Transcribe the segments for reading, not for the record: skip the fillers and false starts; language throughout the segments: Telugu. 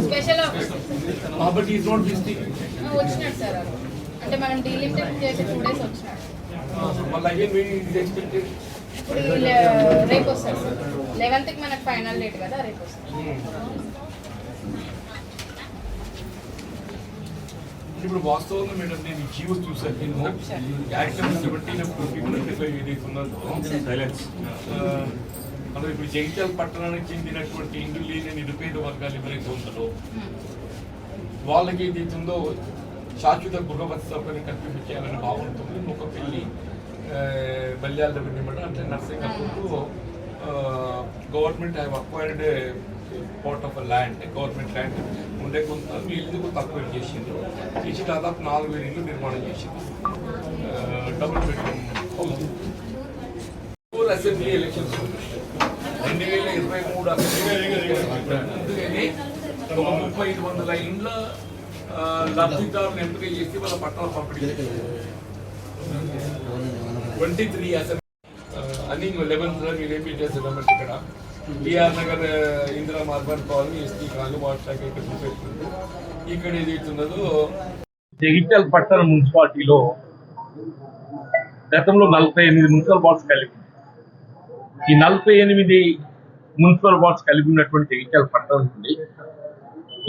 Special but is not this వచ్చినాడు సార్ అంటే మనం డీలిమిటెడ్ చేసి 2 days వచ్చినాడు మళ్ళీ అగైన్ we expected ఇప్పుడు రేపు వస్తారు సార్ 11th కి మనకు ఫైనల్ డేట్ కదా రేపు వస్తారు ఇప్పుడు వాస్తవంగా మేడం నేను ఈ జీవో చూసాను నేను యాక్షన్ 17 ఏదైతే ఉన్నదో సైలెన్స్ మనం ఇప్పుడు జగిత్యాల పట్టణానికి చెందినటువంటి ఇండ్లు లేని నిరుపేద వర్గాలు ఎవరైతే ఉంటుందో వాళ్ళకి ఏదైతే ఉందో శాశ్వత గృహవసతి సౌకర్యం కల్పించాలనే భావనతో ఒక పెళ్లి బల్యాల దగ్గర అంటే nursing government have acquired part of land government land ఉండే కొంత ఇల్లు తక్కువ చేసిండ్రు చేసి దాదాపు 4000 ఇల్లు నిర్మాణం చేసింది double bedroom house assembly elections 2023 అందుకని 3500 ఇండ్ల లబ్ధిదారులను ఎంపిక చేసి వాళ్ళ పట్టణ పంపిణీ 23 అసెంబ్లీ అన్ని 11 మీరు ఏపీ చేసేదామంటే ఇక్కడ BR Nagar Indira urban colony ST colony water ఇక్కడ చూపెడుతుంది ఇక్కడ ఏదైతున్నదో జగిత్యాల పట్టణ మున్సిపాలిటీలో గతంలో 48 మున్సిపల్ బాండ్స్ కలిగి ఈ 48 మున్సిపల్ బాండ్స్ కలిగి ఉన్నటువంటి జగిత్యాల పట్టణం నుండి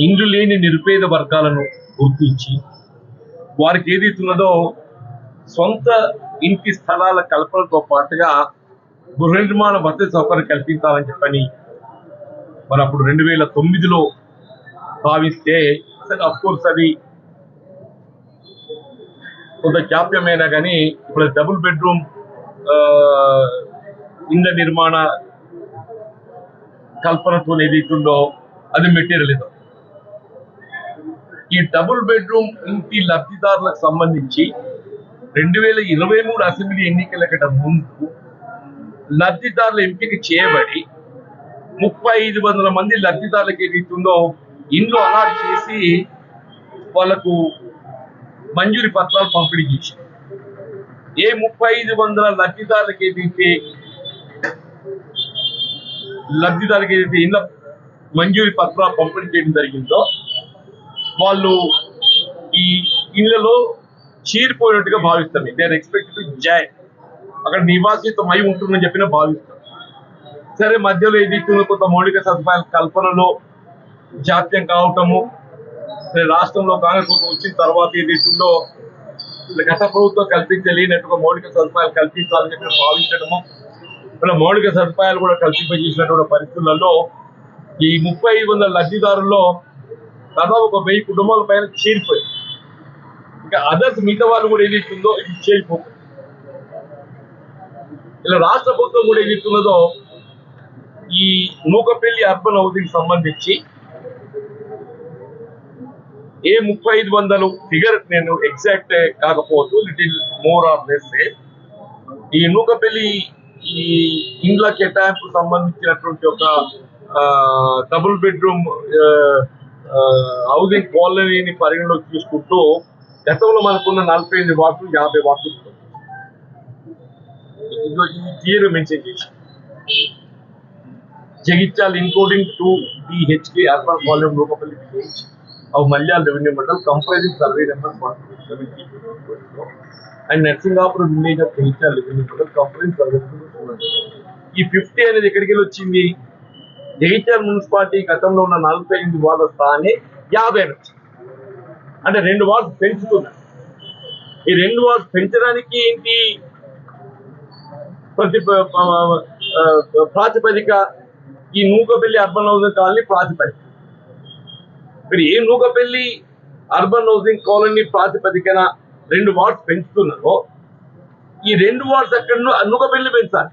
ఇండ్లు లేని నిరుపేద వర్గాలను గుర్తించి వారికి ఏదైతున్నదో సొంత ఇంటి స్థలాల కల్పనతో పాటుగా గృహ నిర్మాణ వసతి సౌకర్యం కల్పించాలని చెప్పని మరి అప్పుడు 2009లో భావిస్తే అఫ్కోర్స్ అది కొంత జాప్యమైనా కానీ ఇప్పుడు డబుల్ బెడ్రూమ్ ఇండ్ల నిర్మాణ కల్పనతో ఏదైతుందో అది మెటీరియల్ ఈ డబుల్ బెడ్రూమ్ ఇంటి లబ్ధిదారులకు సంబంధించి 2023 అసెంబ్లీ ఎన్నికల కంటే ముందు లబ్ధిదారుల ఎంపిక చేయబడి 3500 మంది లబ్ధిదారులకు ఏదైతుందో ఇండ్లు అలాట్ చేసి వాళ్లకు మంజూరి పత్రాలు పంపిణీ చేశారు. ఏ 3500 లబ్ధిదారులకు ఏదైతే ఇండ్ల మంజూరి పత్రాలు పంపిణీ చేయడం జరిగిందో వాళ్ళు ఈ ఇళ్లలో చీరిపోయినట్టుగా భావిస్తారు. They are expected to join అక్కడ నివాసితం అయి ఉంటుందని చెప్పిన భావిస్తారు. సరే మధ్యలో ఏదైతుందో కొంత మౌలిక సదుపాయాల కల్పనలో జాప్యం కావటము, సరే రాష్ట్రంలో కాంగ్రెస్ ప్రభుత్వం వచ్చిన తర్వాత ఏదైతుందో గత ప్రభుత్వం కల్పించలేనట్టుగా మౌలిక సదుపాయాలు కల్పించాలని చెప్పి భావించడము, ఇలా మౌలిక సదుపాయాలు కూడా కల్పింపజేసినటువంటి పరిస్థితులలో ఈ 3500 లబ్ధిదారుల్లో దాదాపు ఒక 1000 కుటుంబాల పైన చేరిపోయింది. ఇంకా అదర్స్ మిగతా వాళ్ళు కూడా ఏదైతుందో ఇది చేరిపోతుంది. ఇలా రాష్ట్ర ప్రభుత్వం కూడా ఏదైతున్నదో ఈ నూకపల్లి అర్బన్ హౌసింగ్ సంబంధించి ఏ 3500 ఫిగర్ నేను ఎగ్జాక్ట్ కాకపోవచ్చు, లిటిల్ మోర్ ఆర్ లెస్, ఈ నూకపల్లి ఈ ఇండ్ల కేటాయింపు సంబంధించినటువంటి ఒక డబుల్ బెడ్రూమ్ హౌసింగ్ కాలనీని పరిగణలోకి తీసుకుంటూ గతంలో మనకున్న 48 వార్డులు 50 వార్డులు క్లియర్ మెన్షన్ చేసి Jagtial including 2 BHK urban volume Nukapalli village of Malyan revenue mandal comprising survey number 170 and Narsingapur village of Jagityaal revenue mandal comprising survey number 200. ఈ 50 అనేది ఎక్కడికి వెళ్ళి వచ్చింది? జగిత్యాల మున్సిపాలిటీ గతంలో ఉన్న 48 వార్డుల స్థానే 50 వచ్చింది. అంటే 2 వార్డు పెంచుతున్నారు. ఈ 2 వార్డు పెంచడానికి ఏంటి ప్రాతిపదిక? ఈ నూకపల్లి అర్బన్ హౌసింగ్ కాలనీ ప్రాతిపదిక. మీరు ఏ నూకపల్లి అర్బన్ హౌసింగ్ కాలనీ ప్రాతిపదికన 2 వార్డ్స్ పెంచుతున్నారో ఈ 2 వార్డ్స్ ఎక్కడ నూకపల్లి పెంచాలి.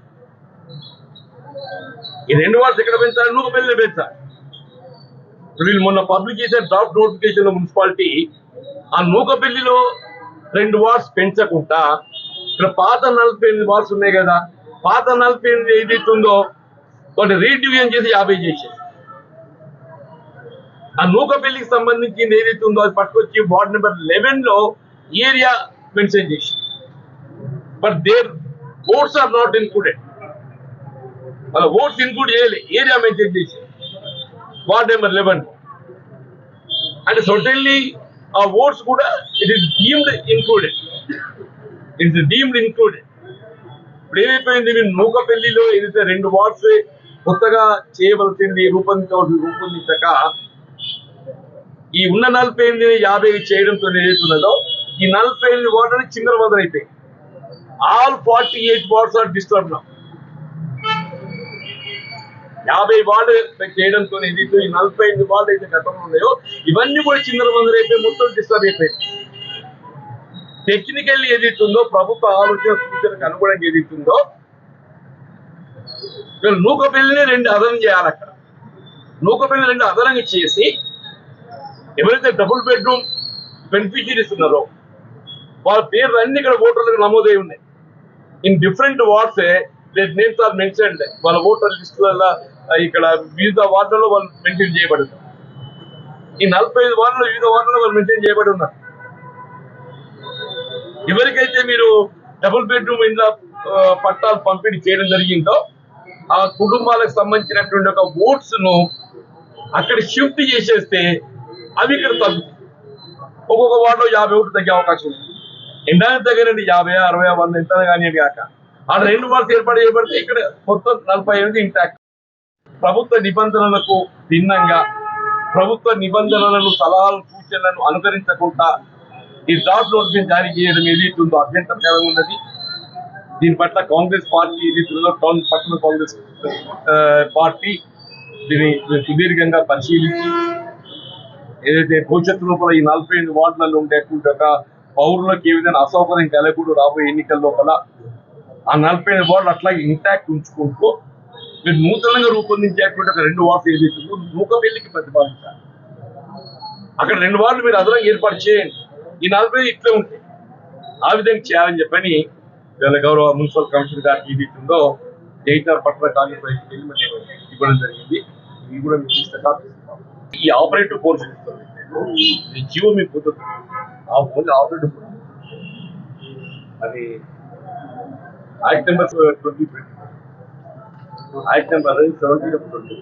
ఈ 2 వార్డ్స్ ఎక్కడ పెంచాలి? నూకపల్లి పెంచాలి. వీళ్ళు మొన్న పబ్లిక్ చేసే డ్రాఫ్ట్ నోటిఫికేషన్ మున్సిపాలిటీ ఆ నూకపల్లిలో 2 వార్డ్స్ పెంచకుండా ఇక్కడ పాత 48 వార్డ్స్ ఉన్నాయి కదా, పాత 48 ఏదైతుందో వాటి రీడివిజన్ చేసి 50 చేసేది. ఆ నూకపల్లికి సంబంధించింది ఏదైతే ఉందో అది పట్టుకొచ్చి వార్డ్ నెంబర్ 11 లో ఏరియా మెన్షన్ చేసి, but their votes are not included. వాళ్ళ ఓట్స్ ఇన్క్లూడ్ చేయాలి, ఏరియా మెన్షన్ చేసి వార్డ్ నెంబర్ 11. అంటే సొటన్లీ ఆ ఓట్స్ కూడా it is deemed included. It's deemed included. ఇప్పుడు ఏమైపోయింది? మీరు నూకపల్లిలో ఏదైతే 2 వార్డ్స్ కొత్తగా చేయవలసింది రూపొందించక ఈ ఉన్న 48 50 చేయడంతో ఏదైతున్నదో ఈ 48 వార్డుని చిందరవందర అయిపోయి all 48 wards are disturb now. 50 ward చేయడంతో ఏదైతే ఈ 48 వార్డు అయితే గతంలో ఉన్నాయో ఇవన్నీ కూడా చిందరవందర అయిపోయి మొత్తం డిస్టర్బ్ అయిపోయింది. టెక్నికల్లీ ఏదైతుందో ప్రభుత్వ ఆలోచన సూచనకు అనుగుణంగా ఏదైతుందో నూకపల్లిని 2 అదనం చేయాలి. అక్కడ నూకపల్లి 2 అదనంగా చేసి ఎవరైతే డబుల్ బెడ్రూమ్ బెనిఫిషరీస్ ఉన్నారో వాళ్ళ పేర్లు అన్ని ఇక్కడ ఓటర్లకు నమోదై ఉన్నాయి. In different wards names are mentioned. వాళ్ళ ఓటర్ లిస్టులలో ఇక్కడ వివిధ వార్డులలో వాళ్ళు మెన్షన్ చేయబడుతుంది. ఈ 45 వార్డులో వివిధ వార్డులలో వాళ్ళు మెన్షన్ చేయబడి ఉన్నారు. ఎవరికైతే మీరు డబుల్ బెడ్రూమ్ ఇండ్ల పట్టాలు పంపిణీ చేయడం జరిగిందో ఆ కుటుంబాలకు సంబంధించినటువంటి ఒక ఓట్స్ ను అక్కడ షిఫ్ట్ చేసేస్తే అవి ఇక్కడ తగ్గుతాయి. ఒక్కొక్క వార్డులో 50 ఓట్లు తగ్గే అవకాశం ఉంది. ఎండానికి తగ్గనండి 50, 60, 100 ఎంత కానీ కాక ఆ 2 వార్డ్స్ ఏర్పాటు చేయబడితే ఇక్కడ మొత్తం 48 ఇంటాక్ట్. ప్రభుత్వ నిబంధనలకు భిన్నంగా ప్రభుత్వ నిబంధనలను సలహాలు సూచనలను అనుసరించకుండా ఈ డ్రాఫ్ట్ నోటిఫికేషన్ జారీ చేయడం ఏదైతుందో అభ్యంతరకరంగా ఉన్నది. దీని పట్ల కాంగ్రెస్ పార్టీ ఏదైతుందో పట్టణ కాంగ్రెస్ పార్టీ దీన్ని సుదీర్ఘంగా పరిశీలించి ఏదైతే భవిష్యత్తు లోపల ఈ 48 వార్డులలో ఉండేటువంటి ఒక పౌరులకు ఏ విధంగా అసౌకర్యం కలగకూడదు రాబోయే ఎన్నికల లోపల ఆ 48 వార్డులు అట్లాగే ఇంటాక్ట్ ఉంచుకుంటూ మీరు నూతనంగా రూపొందించేటువంటి ఒక 2 వార్డులు ఏదైతుందో నూకపల్లికి ప్రతిపాదించాలి. అక్కడ 2 వార్డులు మీరు అదనంగా ఏర్పాటు చేయండి. ఈ 40 ఇట్లే ఉంటాయి. ఆ విధంగా చేయాలని చెప్పని గౌరవ మున్సిపల్ కమిషనర్ గారికి ఏదైతుందో జగిత్యాల పట్టణ కాంగ్రెస్ ఇవ్వడం జరిగింది. ఇది కూడా మీకు ఇస్తే ఈ ఆపరేటివ్ ఫోర్స్ ఇస్తుంది. జియో మీకు పోతుంది. ఆ ఫోన్ ఆపరేటివ్ ఫోర్స్ అది act number 20, act number 70 of 20.